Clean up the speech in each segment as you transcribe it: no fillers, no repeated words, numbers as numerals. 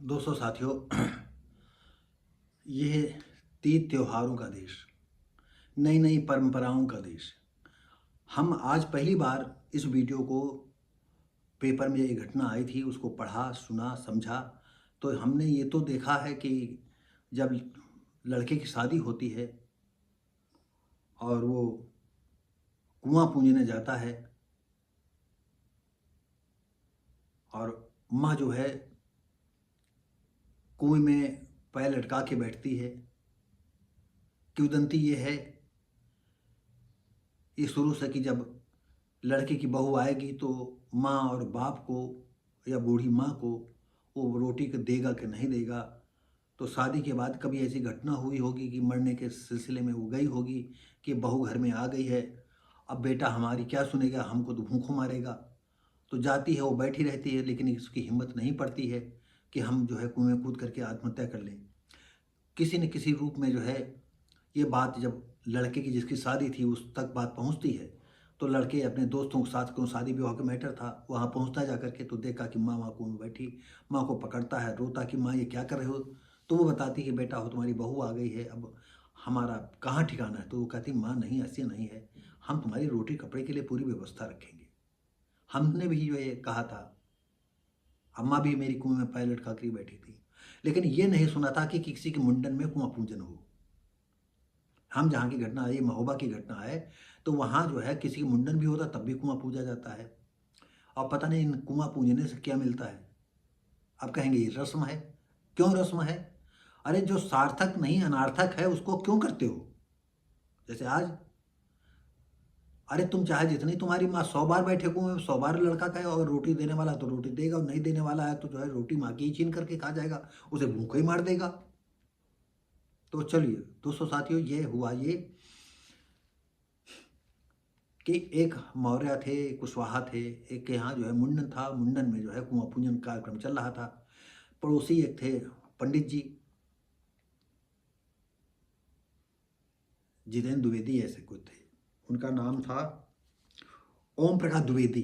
दोस्तों साथियों, ये तीज त्योहारों का देश, नई नई परंपराओं का देश। हम आज पहली बार इस वीडियो को पेपर में ये घटना आई थी उसको पढ़ा, सुना, समझा। तो हमने ये तो देखा है कि जब लड़के की शादी होती है और वो कुआं पूजने जाता है और माँ जो है कुएं में पैर लटका के बैठती है। किंवदंती ये है, ये शुरू से कि जब लड़के की बहू आएगी तो माँ और बाप को या बूढ़ी माँ को वो रोटी को देगा कि नहीं देगा। तो शादी के बाद कभी ऐसी घटना हुई होगी कि मरने के सिलसिले में वो गई होगी कि बहू घर में आ गई है, अब बेटा हमारी क्या सुनेगा, हमको तो भूखों मारेगा। तो जाती है, वो बैठी रहती है, लेकिन इसकी हिम्मत नहीं पड़ती है कि हम जो है कुएं में कूद करके आत्महत्या कर लें। किसी न किसी रूप में जो है ये बात जब लड़के की जिसकी शादी थी उस तक बात पहुंचती है, तो लड़के अपने दोस्तों के साथ, क्यों शादी विवाह का मैटर था, वहाँ पहुंचता जा करके तो देखा कि माँ वहाँ कुएं में बैठी। माँ को पकड़ता है, रोता कि माँ ये क्या कर रहे हो। तो वो बताती कि बेटा हो तुम्हारी बहू आ गई है, अब हमारा कहाँ ठिकाना है। तो वो कहती माँ नहीं, ऐसे नहीं है, हम तुम्हारी रोटी कपड़े के लिए पूरी व्यवस्था रखेंगे। हमने भी जो ये कहा था, अम्मा भी मेरी कुएं में पैर लटका कर बैठी थी, लेकिन ये नहीं सुना था कि किसी के मुंडन में कुआं पूजन हो। हम जहाँ की घटना है, ये महोबा की घटना है, तो वहाँ जो है किसी की मुंडन भी होता तब भी कुआं पूजा जाता है। और पता नहीं इन कुआं पूजने से क्या मिलता है। आप कहेंगे ये रस्म है। क्यों रस्म है? अरे जो सार्थक नहीं अनार्थक है उसको क्यों करते हो। जैसे आज, अरे तुम चाहे जितनी तुम्हारी माँ 100 बार बैठे कुएं में, 100 बार लड़का कहे, और रोटी देने वाला तो रोटी देगा, और नहीं देने वाला है तो जो है रोटी माँ की ही छीन करके खा जाएगा, उसे भूखा ही मार देगा। तो चलिए दोस्तों साथियों, ये हुआ ये कि एक मौर्य थे, कुशवाहा थे, एक के यहाँ जो है मुंडन था। मुंडन में जो है कुआं पूजन कार्यक्रम चल रहा था। पड़ोसी एक थे पंडित जी, जितेंद्र द्विवेदी ऐसे कुछ थे। उनका नाम था ओम प्रकाश द्विवेदी,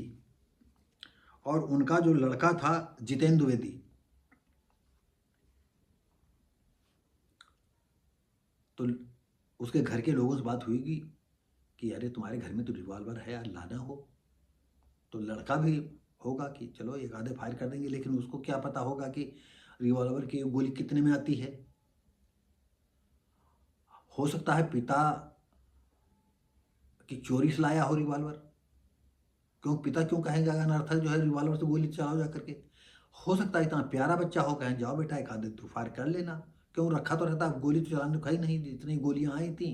और उनका जो लड़का था जितेंद्र द्विवेदी। तो उसके घर के लोगों से बात हुई कि अरे तुम्हारे घर में तो रिवॉल्वर है यार, लाना हो। तो लड़का भी होगा कि चलो एक आधे फायर कर देंगे, लेकिन उसको क्या पता होगा कि रिवॉल्वर की गोली कितने में आती है। हो सकता है पिता की चोरी से लाया हो रिवॉल्वर। क्यों पिता क्यों कहेंगे अगर अनर्थक जो है रिवॉल्वर से गोली चलाओ जा करके। हो सकता है इतना प्यारा बच्चा हो, कहें जाओ बेटा एक आधे तो फायर कर लेना। क्यों रखा तो रहता, गोली तो चलाने को ही नहीं, जितनी गोलियां आई थी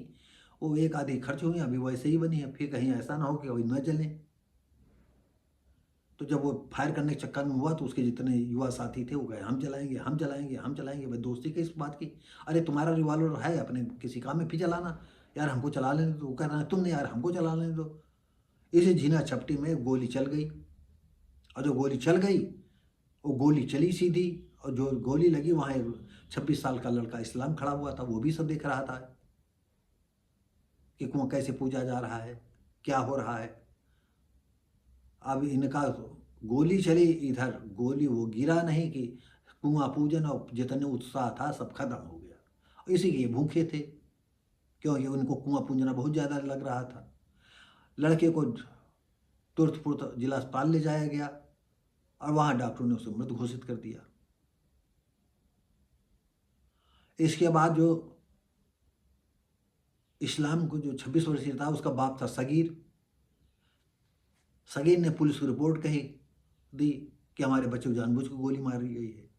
वो एक आधी खर्च हुई, अभी वैसे ही बनी है, फिर कहीं ऐसा ना हो कि अभी न जले। तो जब वो फायर करने के चक्कर में हुआ तो उसके जितने युवा साथी थे वो कहे हम चलाएंगे, हम चलाएंगे, हम चलाएंगे। भाई दोस्ती की इस बात की, अरे तुम्हारा रिवॉल्वर है अपने किसी काम में फिर चलाना, यार हमको चला लेने दो। वो कह रहा है तुम नहीं यार हमको चला लेने दो। इसी झीना झपटी में गोली चल गई, और जो गोली चल गई वो गोली चली सीधी, और जो गोली लगी वहाँ 26 साल का लड़का इस्लाम खड़ा हुआ था, वो भी सब देख रहा था कि कुआं कैसे पूजा जा रहा है, क्या हो रहा है। अब इनका गोली चली इधर, गोली वो गिरा नहीं कि कुआं पूजन और जितने उत्साह था सब खत्म हो गया। इसी के ये भूखे थे, क्योंकि उनको कुआं पूजना बहुत ज़्यादा लग रहा था। लड़के को तुरंत फुर्त जिला अस्पताल ले जाया गया, और वहाँ डॉक्टरों ने उसे मृत घोषित कर दिया। इसके बाद जो इस्लाम को जो 26 वर्षीय था, उसका बाप था सगीर। सगीर ने पुलिस को रिपोर्ट कही दी कि हमारे बच्चे को जानबूझ के गोली मारी गई है।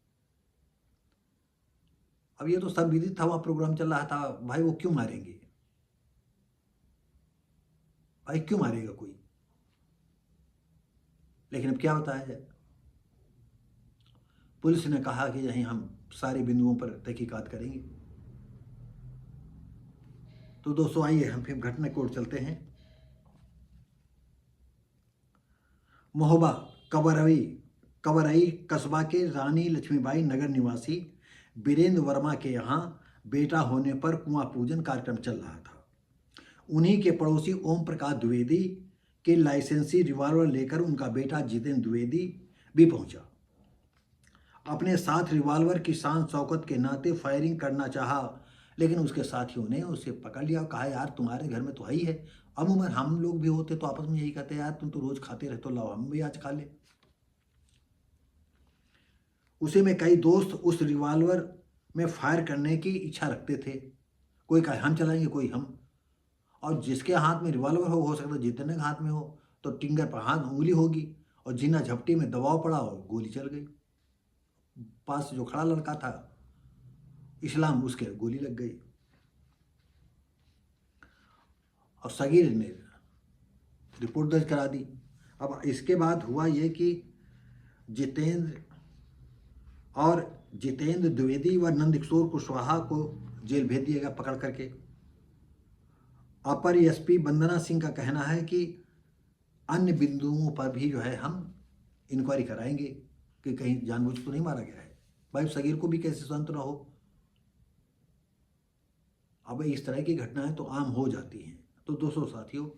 अब ये तो सब विदित था, वहाँ प्रोग्राम चल रहा था, भाई वो क्यों मारेंगे, भाई क्यों मारेगा कोई। लेकिन अब क्या बताया जाए, पुलिस ने कहा कि यहीं हम सारे बिंदुओं पर तहकीकात करेंगे। तो दोस्तों आइए हम फिर घटना की ओर चलते हैं। महोबा कवरई कवरई कस्बा के रानी लक्ष्मीबाई नगर निवासी वीरेंद्र वर्मा के यहाँ बेटा होने पर कुआं पूजन कार्यक्रम चल रहा था। उन्हीं के पड़ोसी ओम प्रकाश द्विवेदी के लाइसेंसी रिवॉल्वर लेकर उनका बेटा जितेंद्र द्विवेदी भी पहुंचा। अपने साथ रिवॉल्वर की शान शौकत के नाते फायरिंग करना चाहा, लेकिन उसके साथियों ने उसे पकड़ लिया और कहा यार तुम्हारे घर में तो है ही है। अमूमन हम लोग भी होते तो आपस में यही कहते यार तुम तो रोज खाते रहते हो, लाओ हम भी आज खा ले। उसे में कई दोस्त उस रिवॉल्वर में फायर करने की इच्छा रखते थे। कोई कहे हम चलाएंगे, कोई हम। और जिसके हाथ में रिवॉल्वर हो सकता है जितने के हाथ में हो, तो टिंगर पर हाथ उंगली होगी और जिन्ना झपटी में दबाव पड़ा और गोली चल गई। पास जो खड़ा लड़का था इस्लाम, उसके गोली लग गई और सगीर ने रिपोर्ट दर्ज करा दी। अब इसके बाद हुआ ये कि जितेंद्र जितेंद्र द्विवेदी व नंदकिशोर कुशवाहा को जेल भेज दिया गया पकड़ करके। अपर एसपी वंदना सिंह का कहना है कि अन्य बिंदुओं पर भी जो है हम इंक्वायरी कराएंगे कि कहीं जानबूझ तो नहीं मारा गया है। भाई सगीर को भी कैसे सांत्वना हो। अब इस तरह की घटनाएं तो आम हो जाती हैं। तो दोस्तों साथियों,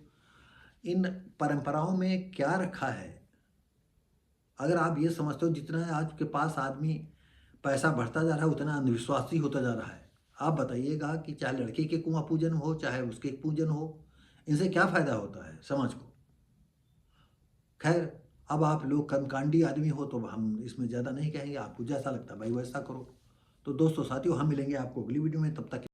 इन परंपराओं में क्या रखा है? अगर आप ये समझते हो जितना आज के पास आदमी पैसा बढ़ता जा रहा है उतना अंधविश्वासी होता जा रहा है, आप बताइएगा कि चाहे लड़के के कुआं पूजन हो चाहे उसके पूजन हो, इनसे क्या फायदा होता है समाज को? खैर, अब आप लोग कर्मकांडी आदमी हो तो हम इसमें ज़्यादा नहीं कहेंगे, आपको जैसा लगता है भाई वैसा करो। तो दोस्तों साथियों, हम मिलेंगे आपको अगली वीडियो में, तब तक